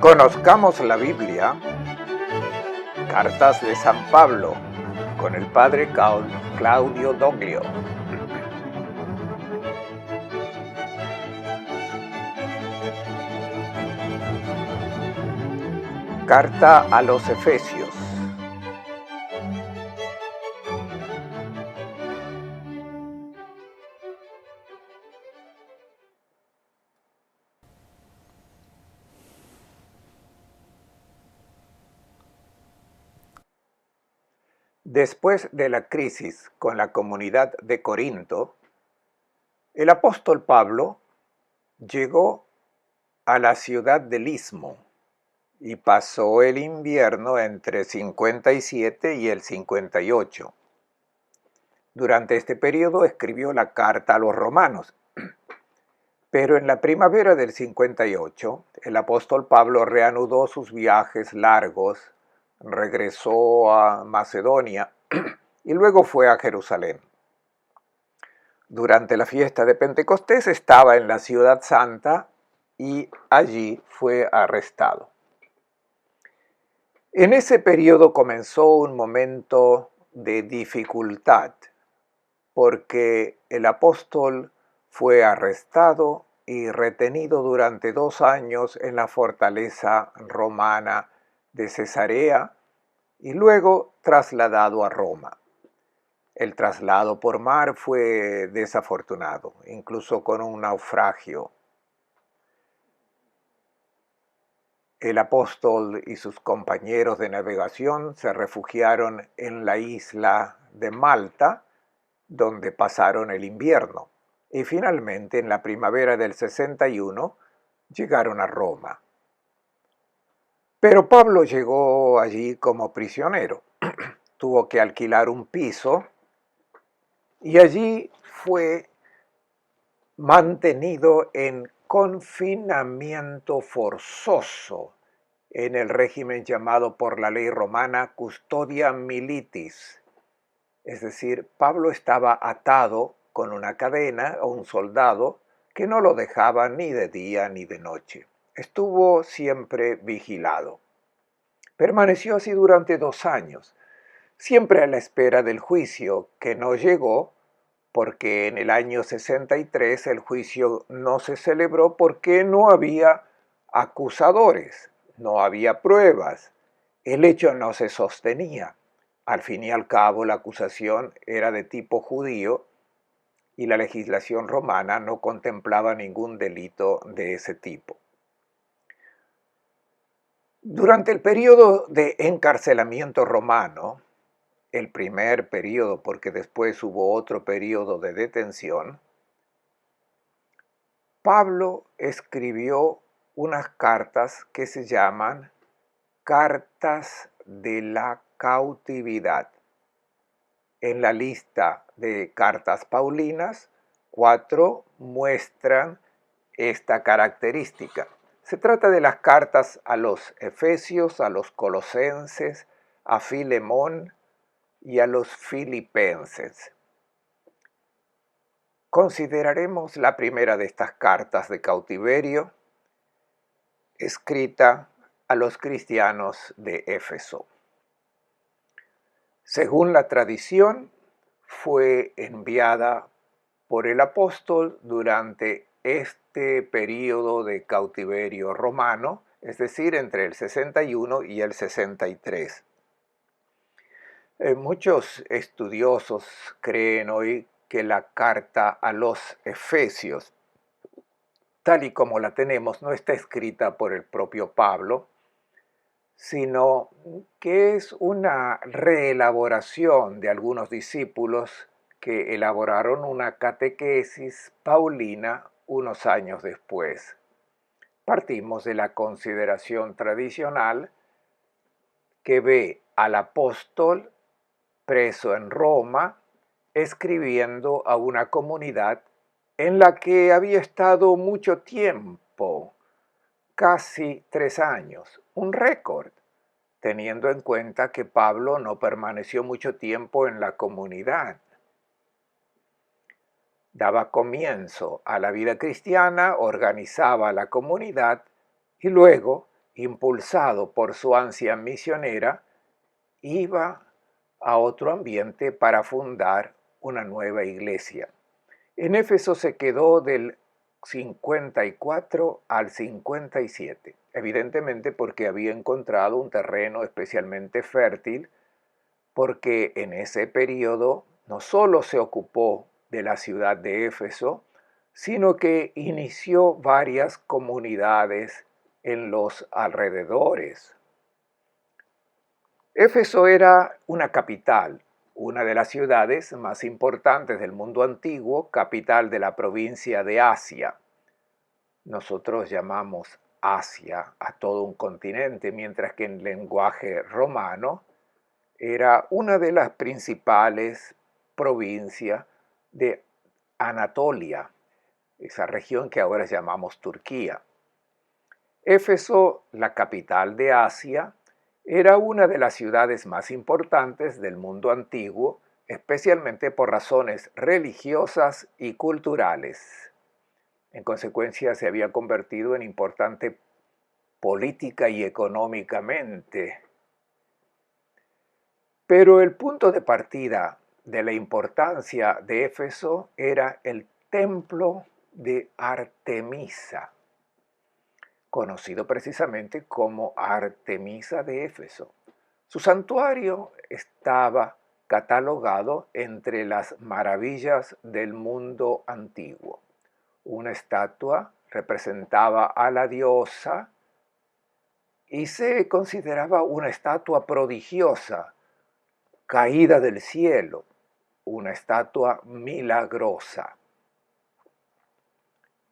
Conozcamos la Biblia, Cartas de San Pablo, con el padre Claudio Doglio. Carta a los Efesios. Después de la crisis con la comunidad de Corinto, el apóstol Pablo llegó a la ciudad del Istmo y pasó el invierno entre 57 y el 58. Durante este periodo escribió la carta a los romanos. Pero en la primavera del 58, el apóstol Pablo reanudó sus viajes largos, regresó a Macedonia y luego fue a Jerusalén. Durante la fiesta de Pentecostés estaba en la ciudad santa y allí fue arrestado. En ese periodo comenzó un momento de dificultad, porque el apóstol fue arrestado y retenido durante 2 años en la fortaleza romana de Cesarea y luego trasladado a Roma. El traslado por mar fue desafortunado, incluso con un naufragio. El apóstol y sus compañeros de navegación se refugiaron en la isla de Malta, donde pasaron el invierno, y finalmente en la primavera del 61 llegaron a Roma. Pero Pablo llegó allí como prisionero. Tuvo que alquilar un piso y allí fue mantenido en confinamiento forzoso en el régimen llamado por la ley romana custodia militis. Es decir, Pablo estaba atado con una cadena a un soldado que no lo dejaba ni de día ni de noche. Estuvo siempre vigilado. Permaneció así durante 2 años, siempre a la espera del juicio, que no llegó porque en el año 63 el juicio no se celebró porque no había acusadores, no había pruebas, el hecho no se sostenía. Al fin y al cabo, la acusación era de tipo judío y la legislación romana no contemplaba ningún delito de ese tipo. Durante el periodo de encarcelamiento romano, el primer periodo, porque después hubo otro periodo de detención, Pablo escribió unas cartas que se llaman Cartas de la Cautividad. En la lista de cartas paulinas, 4 muestran esta característica. Se trata de las cartas a los Efesios, a los Colosenses, a Filemón y a los Filipenses. Consideraremos la primera de estas cartas de cautiverio, escrita a los cristianos de Éfeso. Según la tradición, fue enviada por el apóstol durante este periodo de cautiverio romano, es decir, entre el 61 y el 63. Muchos estudiosos creen hoy que la carta a los Efesios, tal y como la tenemos, no está escrita por el propio Pablo, sino que es una reelaboración de algunos discípulos que elaboraron una catequesis paulina unos años después. Partimos de la consideración tradicional que ve al apóstol preso en Roma escribiendo a una comunidad en la que había estado mucho tiempo, casi 3 años, un récord, teniendo en cuenta que Pablo no permaneció mucho tiempo en la comunidad. daba comienzo a la vida cristiana, organizaba la comunidad y luego, impulsado por su ansia misionera, iba a otro ambiente para fundar una nueva iglesia. En Éfeso se quedó del 54 al 57, evidentemente porque había encontrado un terreno especialmente fértil, porque en ese periodo no solo se ocupó de la ciudad de Éfeso, sino que inició varias comunidades en los alrededores. Éfeso era una capital, una de las ciudades más importantes del mundo antiguo, capital de la provincia de Asia. Nosotros llamamos Asia a todo un continente, mientras que en lenguaje romano era una de las principales provincias de Anatolia, esa región que ahora llamamos Turquía. Éfeso, la capital de Asia, era una de las ciudades más importantes del mundo antiguo, especialmente por razones religiosas y culturales. En consecuencia, se había convertido en importante política y económicamente. Pero el punto de partida de la importancia de Éfeso era el templo de Artemisa, conocido precisamente como Artemisa de Éfeso. Su santuario estaba catalogado entre las maravillas del mundo antiguo. Una estatua representaba a la diosa y se consideraba una estatua prodigiosa, caída del cielo, una estatua milagrosa.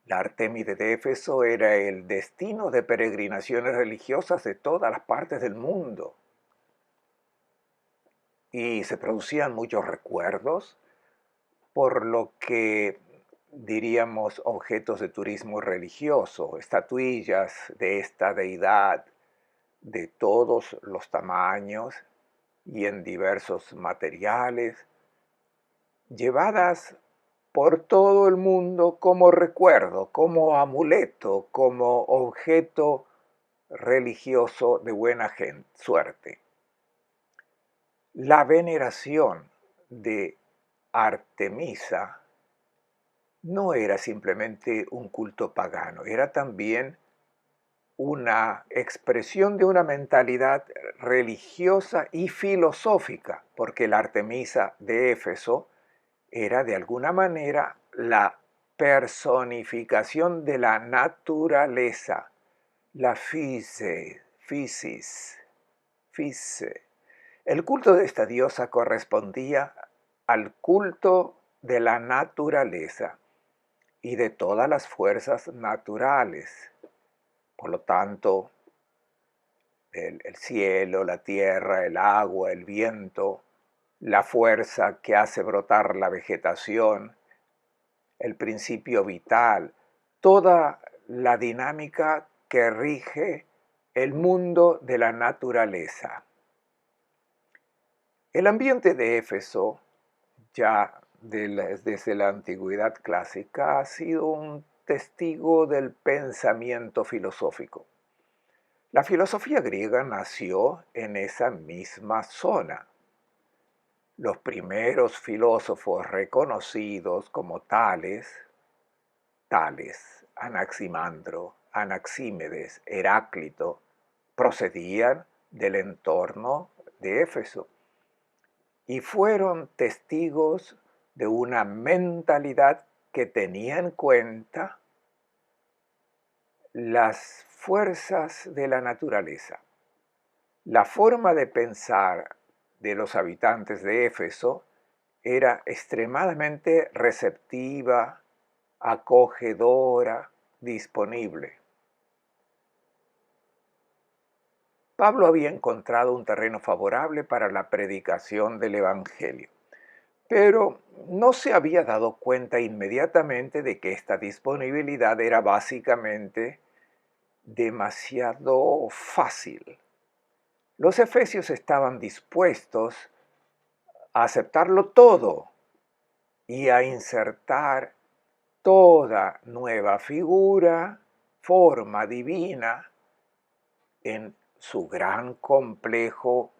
La Artemide de Éfeso era el destino de peregrinaciones religiosas de todas las partes del mundo. Y se producían muchos recuerdos, por lo que diríamos objetos de turismo religioso, estatuillas de esta deidad de todos los tamaños y en diversos materiales, llevadas por todo el mundo como recuerdo, como amuleto, como objeto religioso de buena suerte. La veneración de Artemisa no era simplemente un culto pagano, era también una expresión de una mentalidad religiosa y filosófica, porque la Artemisa de Éfeso era de alguna manera la personificación de la naturaleza, la physis. El culto de esta diosa correspondía al culto de la naturaleza y de todas las fuerzas naturales. Por lo tanto, el cielo, la tierra, el agua, el viento, la fuerza que hace brotar la vegetación, el principio vital, toda la dinámica que rige el mundo de la naturaleza. El ambiente de Éfeso, ya desde la antigüedad clásica, ha sido un testigo del pensamiento filosófico. La filosofía griega nació en esa misma zona. Los primeros filósofos reconocidos como tales, Anaximandro, Anaxímedes, Heráclito, procedían del entorno de Éfeso y fueron testigos de una mentalidad que tenía en cuenta las fuerzas de la naturaleza. La forma de pensar de los habitantes de Éfeso era extremadamente receptiva, acogedora, disponible. Pablo había encontrado un terreno favorable para la predicación del Evangelio, pero no se había dado cuenta inmediatamente de que esta disponibilidad era básicamente demasiado fácil. Los efesios estaban dispuestos a aceptarlo todo y a insertar toda nueva figura, forma divina en su gran complejo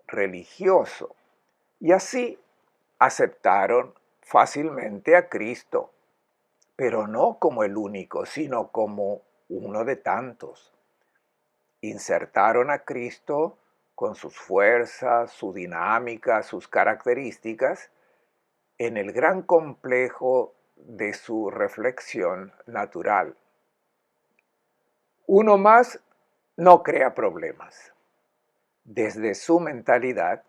religioso. Y así aceptaron fácilmente a Cristo, pero no como el único, sino como uno de tantos. Insertaron a Cristo con sus fuerzas, su dinámica, sus características, en el gran complejo de su reflexión natural. Uno más no crea problemas. Desde su mentalidad,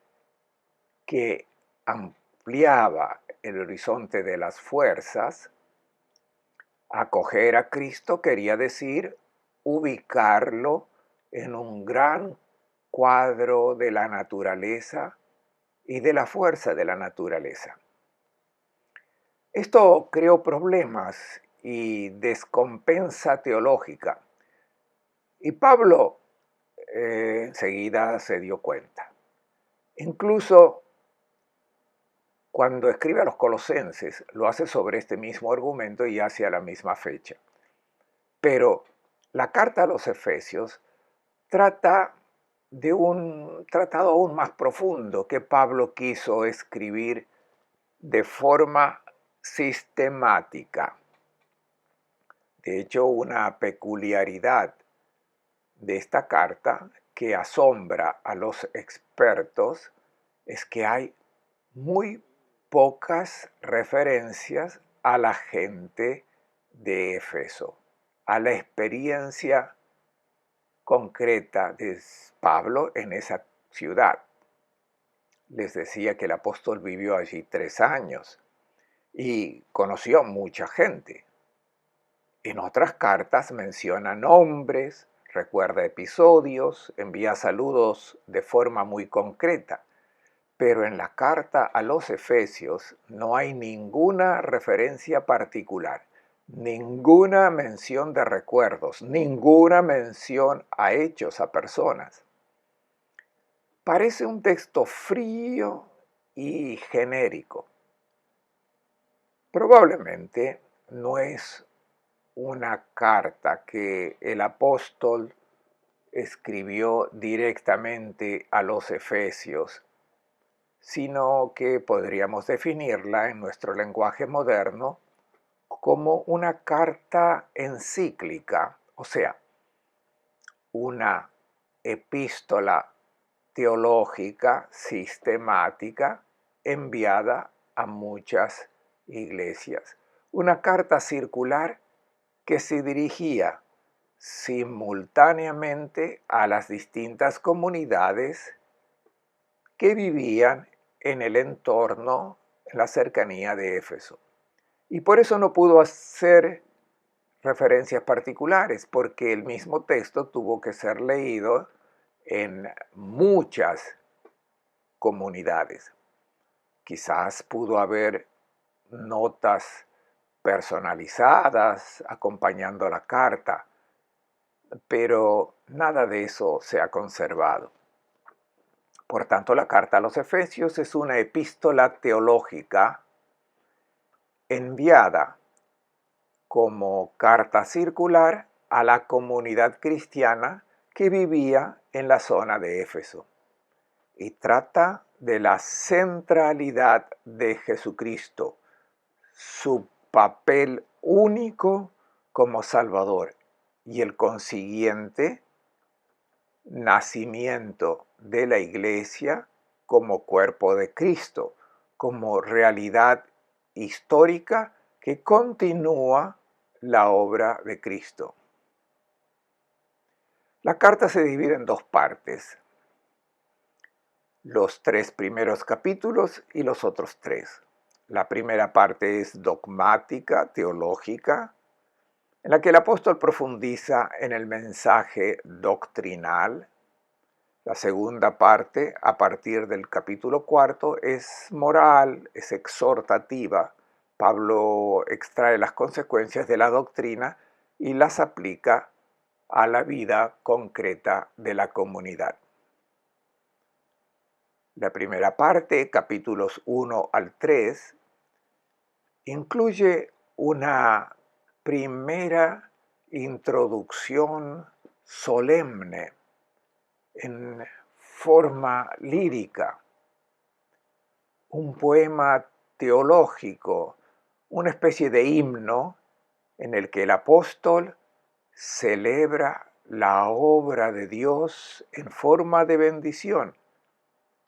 que ampliaba el horizonte de las fuerzas, acoger a Cristo quería decir ubicarlo en un gran cuadro de la naturaleza y de la fuerza de la naturaleza. Esto creó problemas y descompensa teológica. Y Pablo enseguida se dio cuenta. Incluso cuando escribe a los Colosenses, lo hace sobre este mismo argumento y hacia la misma fecha. Pero la carta a los Efesios trata de un tratado aún más profundo que Pablo quiso escribir de forma sistemática. De hecho, una peculiaridad de esta carta que asombra a los expertos es que hay muy pocas referencias a la gente de Éfeso, a la experiencia concreta de Pablo en esa ciudad. Les decía que el apóstol vivió allí 3 años y conoció mucha gente. En otras cartas menciona nombres, recuerda episodios, envía saludos de forma muy concreta. Pero en la carta a los Efesios no hay ninguna referencia particular, ninguna mención de recuerdos, ninguna mención a hechos, a personas. Parece un texto frío y genérico. Probablemente no es una carta que el apóstol escribió directamente a los Efesios, sino que podríamos definirla en nuestro lenguaje moderno como una carta encíclica, o sea, una epístola teológica sistemática enviada a muchas iglesias. Una carta circular que se dirigía simultáneamente a las distintas comunidades que vivían en el entorno, en la cercanía de Éfeso. Y por eso no pudo hacer referencias particulares, porque el mismo texto tuvo que ser leído en muchas comunidades. Quizás pudo haber notas personalizadas acompañando la carta, pero nada de eso se ha conservado. Por tanto, la carta a los Efesios es una epístola teológica enviada como carta circular a la comunidad cristiana que vivía en la zona de Éfeso. Y trata de la centralidad de Jesucristo, su papel único como Salvador y el consiguiente nacimiento de la Iglesia como cuerpo de Cristo, como realidad histórica que continúa la obra de Cristo. La carta se divide en 2 partes, los 3 primeros capítulos y los otros 3. La primera parte es dogmática, teológica, en la que el apóstol profundiza en el mensaje doctrinal. La segunda parte, a partir del capítulo 4, es moral, es exhortativa. Pablo extrae las consecuencias de la doctrina y las aplica a la vida concreta de la comunidad. La primera parte, capítulos 1 al 3, incluye una primera introducción solemne en forma lírica, un poema teológico, una especie de himno en el que el apóstol celebra la obra de Dios en forma de bendición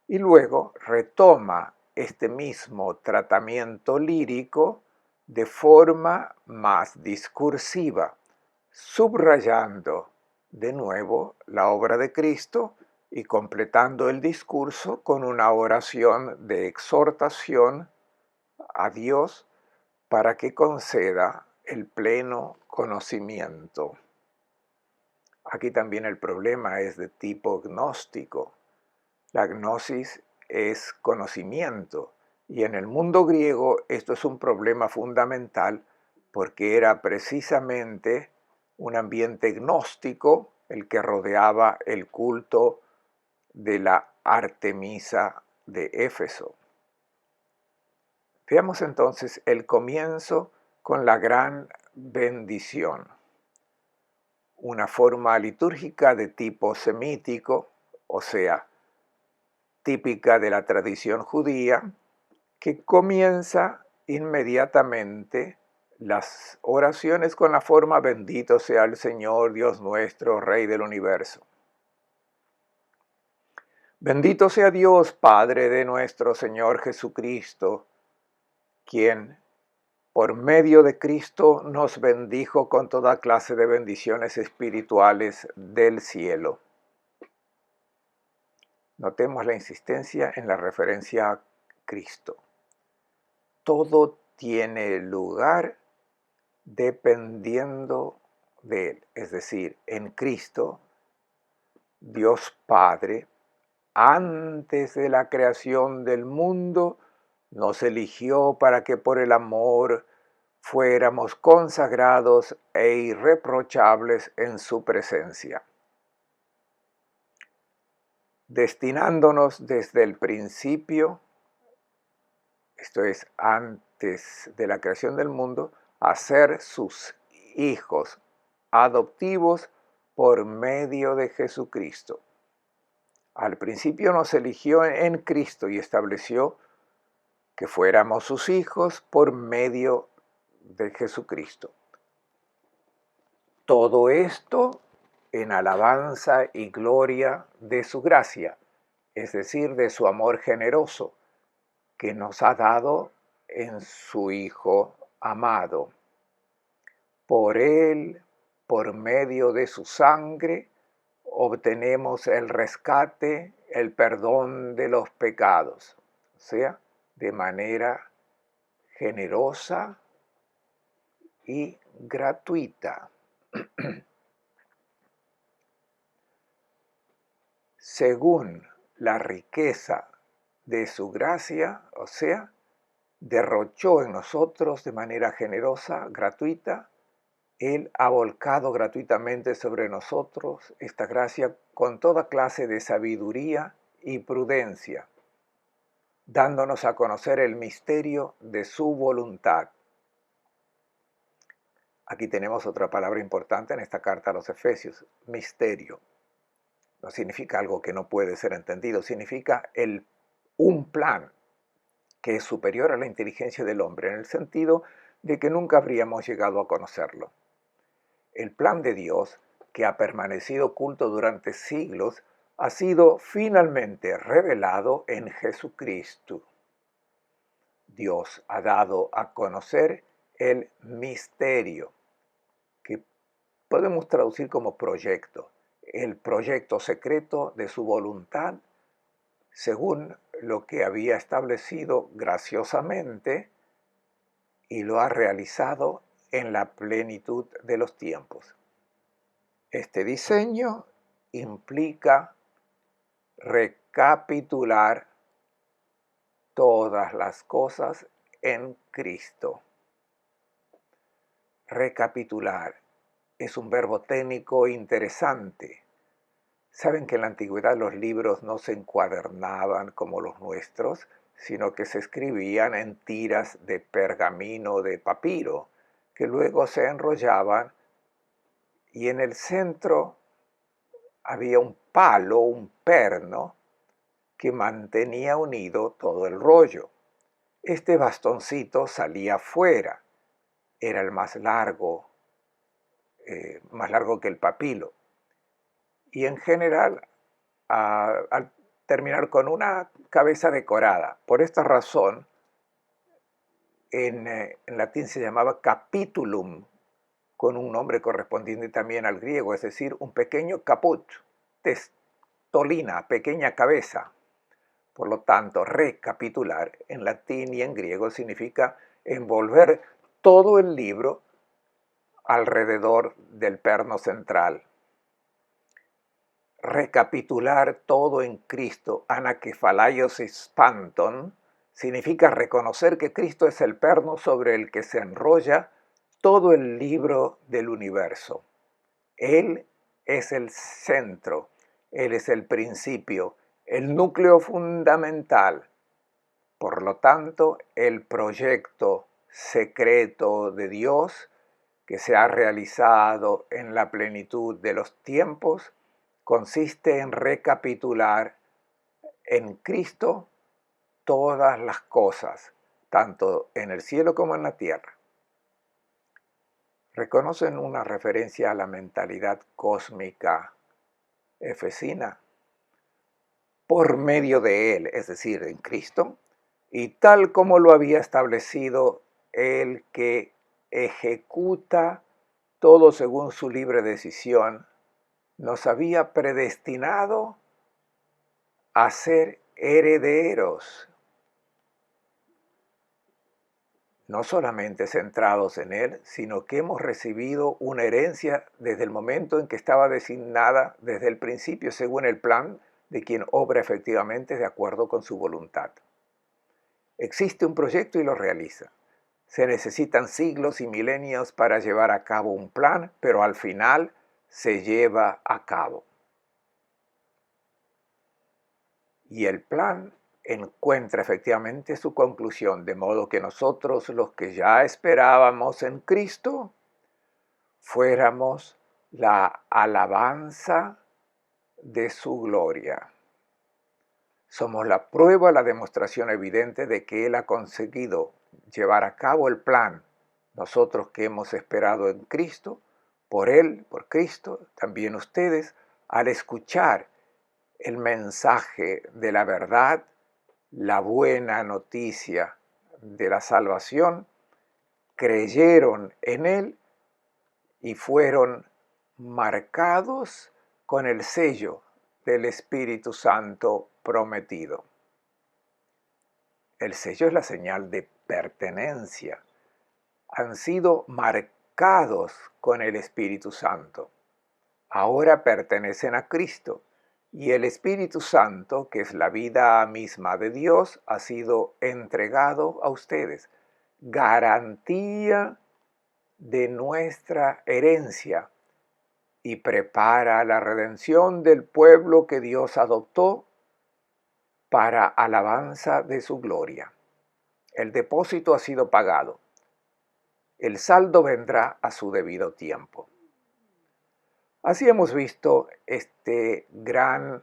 y luego retoma este mismo tratamiento lírico de forma más discursiva, subrayando de nuevo la obra de Cristo y completando el discurso con una oración de exhortación a Dios para que conceda el pleno conocimiento. Aquí también el problema es de tipo gnóstico. La gnosis es conocimiento y en el mundo griego esto es un problema fundamental porque era precisamente un ambiente gnóstico el que rodeaba el culto de la Artemisa de Éfeso. Veamos entonces el comienzo con la gran bendición, una forma litúrgica de tipo semítico, o sea, típica de la tradición judía, que comienza inmediatamente las oraciones con la forma bendito sea el Señor, Dios nuestro, Rey del universo. Bendito sea Dios, Padre de nuestro Señor Jesucristo, quien por medio de Cristo nos bendijo con toda clase de bendiciones espirituales del cielo. Notemos la insistencia en la referencia a Cristo. Todo tiene lugar dependiendo de Él, es decir, en Cristo, Dios Padre, antes de la creación del mundo, nos eligió para que por el amor fuéramos consagrados e irreprochables en su presencia, destinándonos desde el principio, esto es, antes de la creación del mundo, a ser sus hijos adoptivos por medio de Jesucristo. Al principio nos eligió en Cristo y estableció que fuéramos sus hijos por medio de Jesucristo. Todo esto en alabanza y gloria de su gracia, es decir, de su amor generoso que nos ha dado en su Hijo amado. Por Él, por medio de su sangre, obtenemos el rescate, el perdón de los pecados, o sea, de manera generosa y gratuita. Según la riqueza de su gracia, o sea, derrochó en nosotros de manera generosa, gratuita. Él ha volcado gratuitamente sobre nosotros esta gracia con toda clase de sabiduría y prudencia, dándonos a conocer el misterio de su voluntad. Aquí tenemos otra palabra importante en esta carta a los Efesios, misterio. No significa algo que no puede ser entendido, significa un plan que es superior a la inteligencia del hombre, en el sentido de que nunca habríamos llegado a conocerlo. El plan de Dios, que ha permanecido oculto durante siglos, ha sido finalmente revelado en Jesucristo. Dios ha dado a conocer el misterio, que podemos traducir como proyecto, el proyecto secreto de su voluntad, según lo que había establecido graciosamente y lo ha realizado en la plenitud de los tiempos. Este diseño implica recapitular todas las cosas en Cristo. Recapitular es un verbo técnico interesante. Saben que en la antigüedad los libros no se encuadernaban como los nuestros, sino que se escribían en tiras de pergamino de papiro, que luego se enrollaban y en el centro había un palo, un perno, que mantenía unido todo el rollo. Este bastoncito salía fuera, era el más largo que el papilo. Y en general, al terminar con una cabeza decorada. Por esta razón, en latín se llamaba capitulum, con un nombre correspondiente también al griego, es decir, un pequeño caput, testolina, pequeña cabeza. Por lo tanto, recapitular en latín y en griego significa envolver todo el libro alrededor del perno central. Recapitular todo en Cristo, anakephalaios espanton, significa reconocer que Cristo es el perno sobre el que se enrolla todo el libro del universo. Él es el centro, Él es el principio, el núcleo fundamental. Por lo tanto, el proyecto secreto de Dios que se ha realizado en la plenitud de los tiempos consiste en recapitular en Cristo todas las cosas, tanto en el cielo como en la tierra. ¿Reconocen una referencia a la mentalidad cósmica efesina? Por medio de Él, es decir, en Cristo, y tal como lo había establecido el que ejecuta todo según su libre decisión, nos había predestinado a ser herederos, no solamente centrados en Él, sino que hemos recibido una herencia desde el momento en que estaba designada desde el principio, según el plan de quien obra efectivamente de acuerdo con su voluntad. Existe un proyecto y lo realiza. Se necesitan siglos y milenios para llevar a cabo un plan, pero al final se lleva a cabo. Y el plan encuentra efectivamente su conclusión, de modo que nosotros, los que ya esperábamos en Cristo, fuéramos la alabanza de su gloria. Somos la prueba, la demostración evidente de que Él ha conseguido llevar a cabo el plan. Nosotros que hemos esperado en Cristo, por Él, por Cristo, también ustedes, al escuchar el mensaje de la verdad, la buena noticia de la salvación, creyeron en Él y fueron marcados con el sello del Espíritu Santo prometido. El sello es la señal de pertenencia. Han sido marcados con el Espíritu Santo. Ahora pertenecen a Cristo y el Espíritu Santo, que es la vida misma de Dios, ha sido entregado a ustedes. Garantía de nuestra herencia y prepara la redención del pueblo que Dios adoptó para alabanza de su gloria. El depósito ha sido pagado. El saldo vendrá a su debido tiempo. Así hemos visto este gran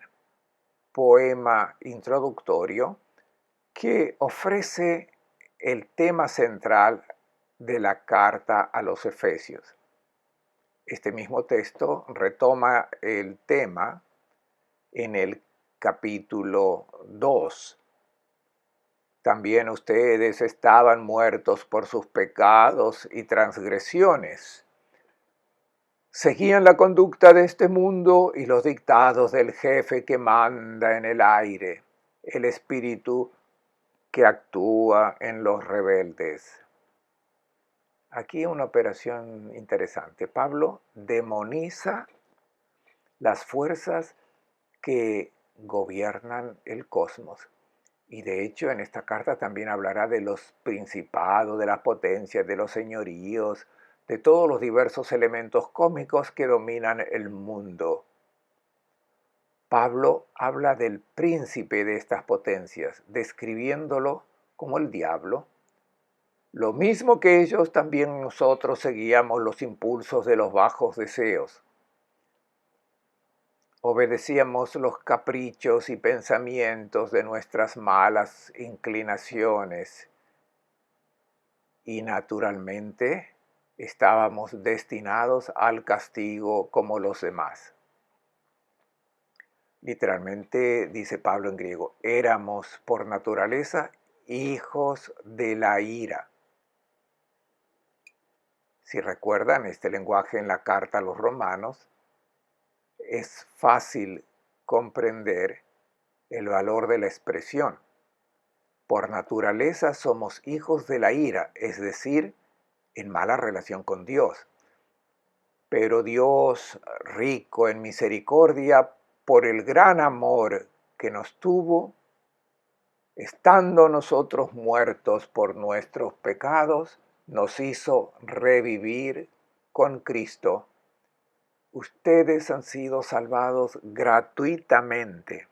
poema introductorio que ofrece el tema central de la carta a los Efesios. Este mismo texto retoma el tema en el capítulo 2. También ustedes estaban muertos por sus pecados y transgresiones. Seguían la conducta de este mundo y los dictados del jefe que manda en el aire, el espíritu que actúa en los rebeldes. Aquí una operación interesante. Pablo demoniza las fuerzas que gobiernan el cosmos. Y de hecho en esta carta también hablará de los principados, de las potencias, de los señoríos, de todos los diversos elementos cósmicos que dominan el mundo. Pablo habla del príncipe de estas potencias, describiéndolo como el diablo. Lo mismo que ellos, también nosotros seguíamos los impulsos de los bajos deseos. Obedecíamos los caprichos y pensamientos de nuestras malas inclinaciones y naturalmente estábamos destinados al castigo como los demás. Literalmente, dice Pablo en griego, éramos por naturaleza hijos de la ira. Si recuerdan este lenguaje en la carta a los romanos, es fácil comprender el valor de la expresión. Por naturaleza somos hijos de la ira, es decir, en mala relación con Dios. Pero Dios, rico en misericordia, por el gran amor que nos tuvo, estando nosotros muertos por nuestros pecados, nos hizo revivir con Cristo. Ustedes han sido salvados gratuitamente.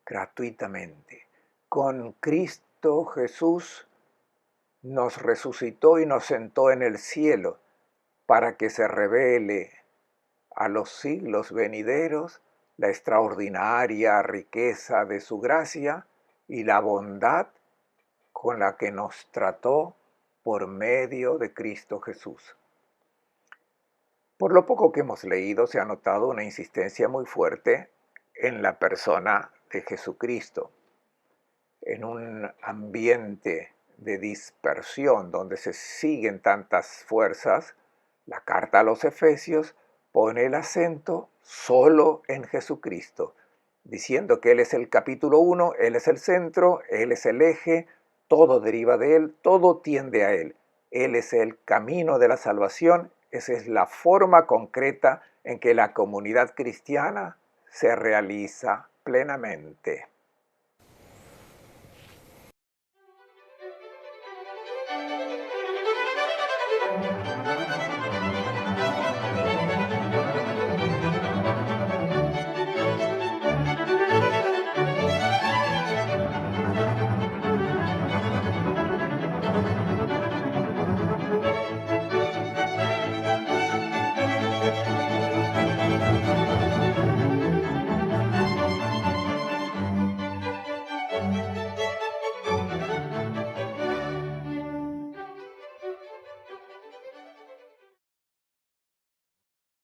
Gratuitamente. Con Cristo Jesús nos resucitó y nos sentó en el cielo para que se revele a los siglos venideros la extraordinaria riqueza de su gracia y la bondad con la que nos trató por medio de Cristo Jesús. Por lo poco que hemos leído, se ha notado una insistencia muy fuerte en la persona de Jesucristo. En un ambiente de dispersión donde se siguen tantas fuerzas, la carta a los Efesios pone el acento solo en Jesucristo, diciendo que Él es el capítulo 1, Él es el centro, Él es el eje, todo deriva de Él, todo tiende a Él. Él es el camino de la salvación, esa es la forma concreta en que la comunidad cristiana se realiza plenamente.